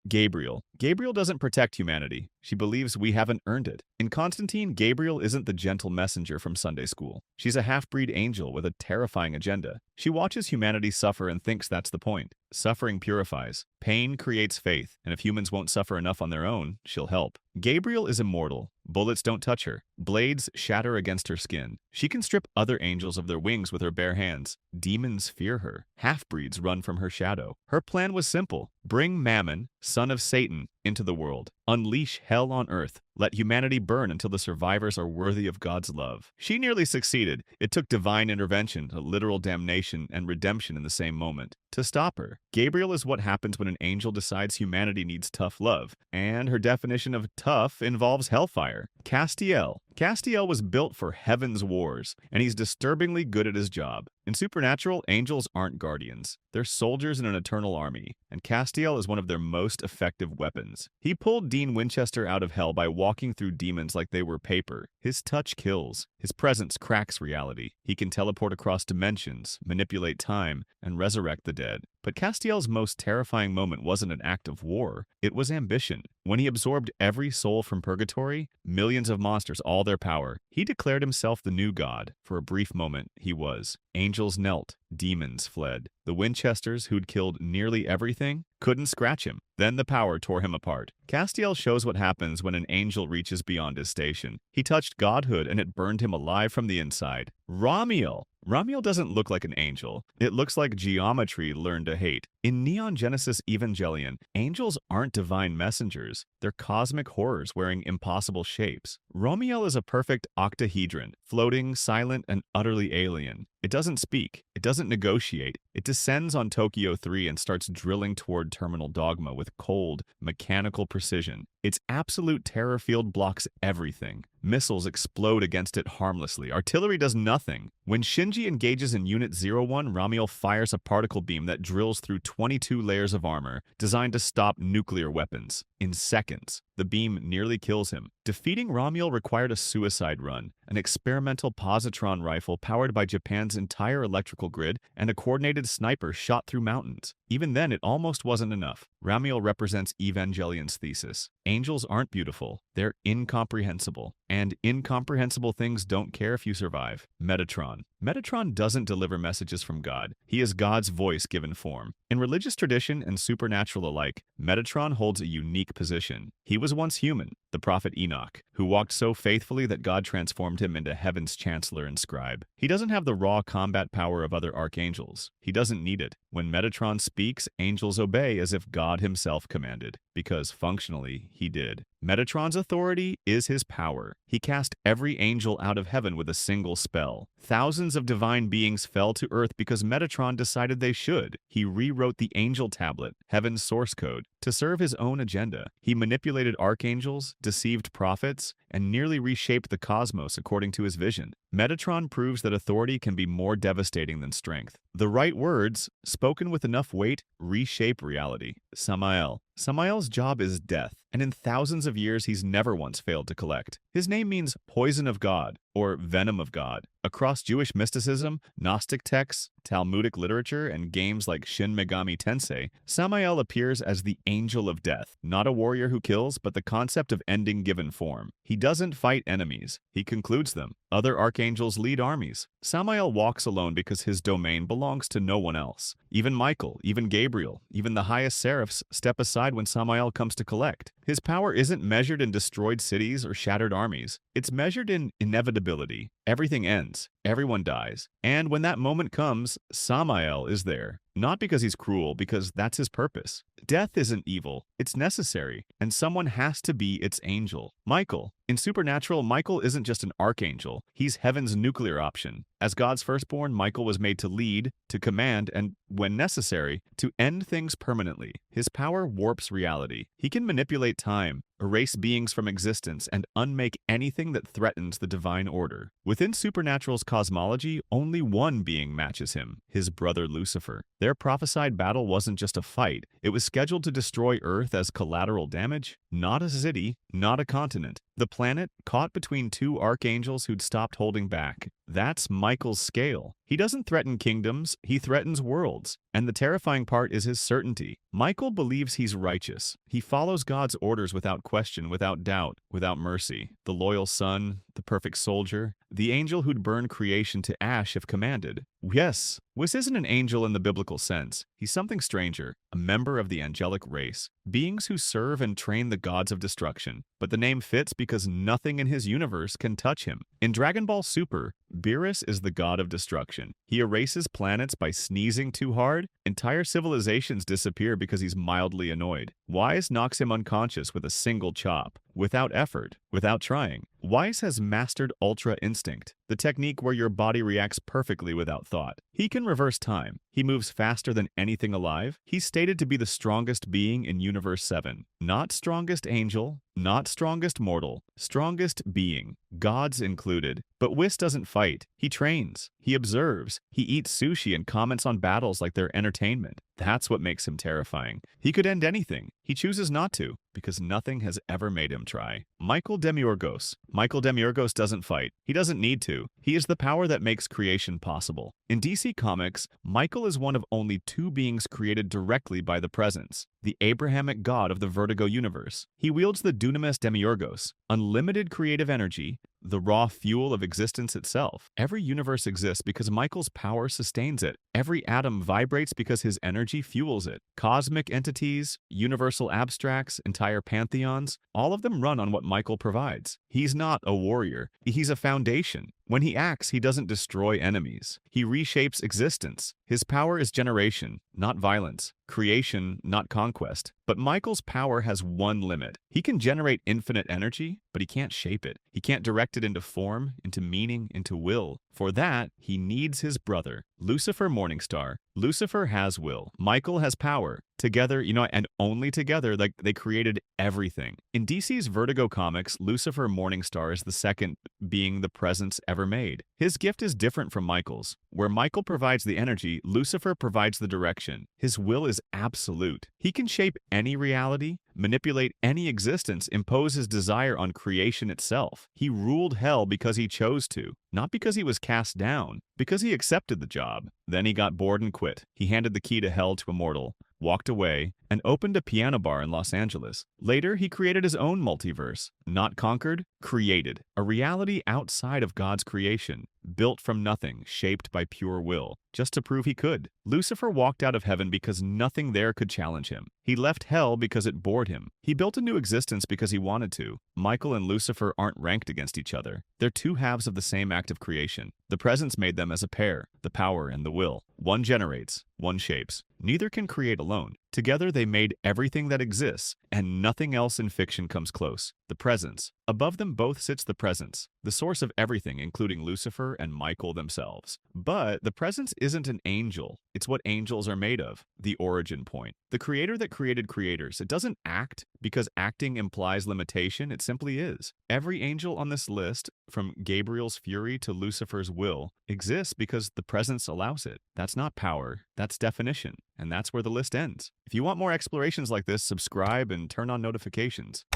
Gabriel. Gabriel doesn't protect humanity. She believes we haven't earned it. In Constantine, Gabriel isn't the gentle messenger from Sunday school. She's a half-breed angel with a terrifying agenda. She watches humanity suffer and thinks that's the point. Suffering purifies. Pain creates faith, and if humans won't suffer enough on their own, she'll help. Gabriel is immortal. Bullets don't touch her. Blades shatter against her skin. She can strip other angels of their wings with her bare hands. Demons fear her. Half-breeds run from her shadow. Her plan was simple. Bring Mammon, son of Satan, into the world. Unleash hell on earth. Let humanity burn until the survivors are worthy of God's love. She nearly succeeded. It took divine intervention, a literal damnation, and redemption in the same moment. To stop her, Gabriel is what happens when an angel decides humanity needs tough love, and her definition of tough involves hellfire. Castiel. Castiel was built for heaven's wars, and he's disturbingly good at his job. In Supernatural, angels aren't guardians. They're soldiers in an eternal army, and Castiel is one of their most effective weapons. He pulled Dean Winchester out of hell by walking through demons like they were paper. His touch kills. His presence cracks reality. He can teleport across dimensions, manipulate time, and resurrect the dead. But Castiel's most terrifying moment wasn't an act of war, it was ambition. When he absorbed every soul from purgatory, millions of monsters, all their power, he declared himself the new god. For a brief moment, he was. Angels knelt, demons fled. The Winchesters, who'd killed nearly everything, couldn't scratch him. Then the power tore him apart. Castiel shows what happens when an angel reaches beyond his station. He touched godhood and it burned him alive from the inside. Ramiel. Ramiel doesn't look like an angel. It looks like geometry learned to hate. In Neon Genesis Evangelion, angels aren't divine messengers. They're cosmic horrors wearing impossible shapes. Ramiel is a perfect octahedron, floating, silent, and utterly alien. It doesn't speak. It doesn't negotiate. It descends on Tokyo 3 and starts drilling toward terminal dogma with cold, mechanical precision. Its absolute terror field blocks everything. Missiles explode against it harmlessly. Artillery does nothing. When Shinji engages in Unit 01, Ramiel fires a particle beam that drills through 22 layers of armor, designed to stop nuclear weapons. In seconds, the beam nearly kills him. Defeating Ramiel required a suicide run, an experimental positron rifle powered by Japan's entire electrical grid, and a coordinated sniper shot through mountains. Even then, it almost wasn't enough. Ramiel represents Evangelion's thesis. Angels aren't beautiful, they're incomprehensible. And incomprehensible things don't care if you survive. Metatron. Metatron doesn't deliver messages from God. He is God's voice given form. In religious tradition and supernatural alike, Metatron holds a unique position. He was once human, the prophet Enoch, who walked so faithfully that God transformed him into heaven's chancellor and scribe. He doesn't have the raw combat power of other archangels. He doesn't need it. When Metatron speaks, angels obey as if God himself commanded, because functionally, he did. Metatron's authority is his power. He cast every angel out of heaven with a single spell. Thousands of divine beings fell to earth because Metatron decided they should. He rewrote the angel tablet, heaven's source code, to serve his own agenda. He manipulated archangels, deceived prophets, and nearly reshaped the cosmos according to his vision. Metatron proves that authority can be more devastating than strength. The right words, spoken with enough weight, reshape reality. Samael. Samael's job is death, and in thousands of years he's never once failed to collect. His name means poison of God, or venom of God. Across Jewish mysticism, Gnostic texts, Talmudic literature, and games like Shin Megami Tensei, Samael appears as the angel of death, not a warrior who kills, but the concept of ending given form. He doesn't fight enemies, he concludes them. Other archangels lead armies. Samael walks alone because his domain belongs to no one else. Even Michael, even Gabriel, even the highest seraphs step aside when Samael comes to collect. His power isn't measured in destroyed cities or shattered armies. It's measured in inevitability. Everything ends. Everyone dies. And when that moment comes, Samael is there. Not because he's cruel, because that's his purpose. Death isn't evil. It's necessary. And someone has to be its angel. Michael. In Supernatural, Michael isn't just an archangel. He's heaven's nuclear option. As God's firstborn, Michael was made to lead, to command, and, when necessary, to end things permanently. His power warps reality. He can manipulate time, erase beings from existence, and unmake anything that threatens the divine order. Within Supernatural's cosmology, only one being matches him, his brother Lucifer. Their prophesied battle wasn't just a fight. It was scheduled to destroy Earth as collateral damage. Not a city, not a continent. The planet caught between two archangels who'd stopped holding back. That's Michael's scale. He doesn't threaten kingdoms, he threatens worlds. And the terrifying part is his certainty. Michael believes he's righteous. He follows God's orders without question, without doubt, without mercy. The loyal son, the perfect soldier, the angel who'd burn creation to ash if commanded. Yes, Whis isn't an angel in the biblical sense. He's something stranger, a member of the angelic race, beings who serve and train the gods of destruction. But the name fits because nothing in his universe can touch him. In Dragon Ball Super, Beerus is the god of destruction. He erases planets by sneezing too hard. Entire civilizations disappear because he's mildly annoyed. Whis knocks him unconscious with a single chop, without effort, without trying. Whis has mastered Ultra Instinct, the technique where your body reacts perfectly without thought. He can reverse time. He moves faster than anything alive. He's stated to be the strongest being in Universe 7. Not strongest angel, not strongest mortal, strongest being, gods included. But Whis doesn't fight. He trains. He observes. He eats sushi and comments on battles like they're entertainment. That's what makes him terrifying. He could end anything. He chooses not to, because nothing has ever made him try. Michael Demiurgos. Michael Demiurgos doesn't fight. He doesn't need to. He is the power that makes creation possible. In DC Comics, Michael is one of only two beings created directly by the Presence, the Abrahamic god of the Vertigo universe. He wields the Dunamis Demiurgos, unlimited creative energy, the raw fuel of existence itself. Every universe exists because Michael's power sustains it. Every atom vibrates because his energy fuels it. Cosmic entities, universal abstracts, entire pantheons, all of them run on what Michael provides. He's not a warrior. He's a foundation. When he acts, he doesn't destroy enemies. He reshapes existence. His power is generation, not violence. Creation, not conquest. But Michael's power has one limit. He can generate infinite energy, but he can't shape it. He can't direct it into form, into meaning, into will. For that, he needs his brother, Lucifer Morningstar. Lucifer has will. Michael has power. Together, and only together, they created everything. In DC's Vertigo comics, Lucifer Morningstar is the second being the Presence ever made. His gift is different from Michael's. Where Michael provides the energy, Lucifer provides the direction. His will is absolute. He can shape any reality, manipulate any existence, impose his desire on creation itself. He ruled hell because he chose to, not because he was cast down, because he accepted the job. Then he got bored and quit. He handed the key to hell to a mortal, walked away, and opened a piano bar in Los Angeles. Later, he created his own multiverse. Not conquered, created. A reality outside of God's creation, built from nothing, shaped by pure will, just to prove he could. Lucifer walked out of heaven because nothing there could challenge him. He left hell because it bored him. He built a new existence because he wanted to. Michael and Lucifer aren't ranked against each other. They're two halves of the same act of creation. The Presence made them as a pair, the power and the will. One generates, one shapes. Neither can create alone. Together they made everything that exists, and nothing else in fiction comes close. The Presence. Above them both sits the Presence, the source of everything, including Lucifer and Michael themselves. But the Presence isn't an angel. It's what angels are made of, the origin point. The creator that created creators. It doesn't act because acting implies limitation. It simply is. Every angel on this list, from Gabriel's fury to Lucifer's will, exists because the Presence allows it. That's not power. That's definition. And that's where the list ends. If you want more explorations like this, subscribe and turn on notifications.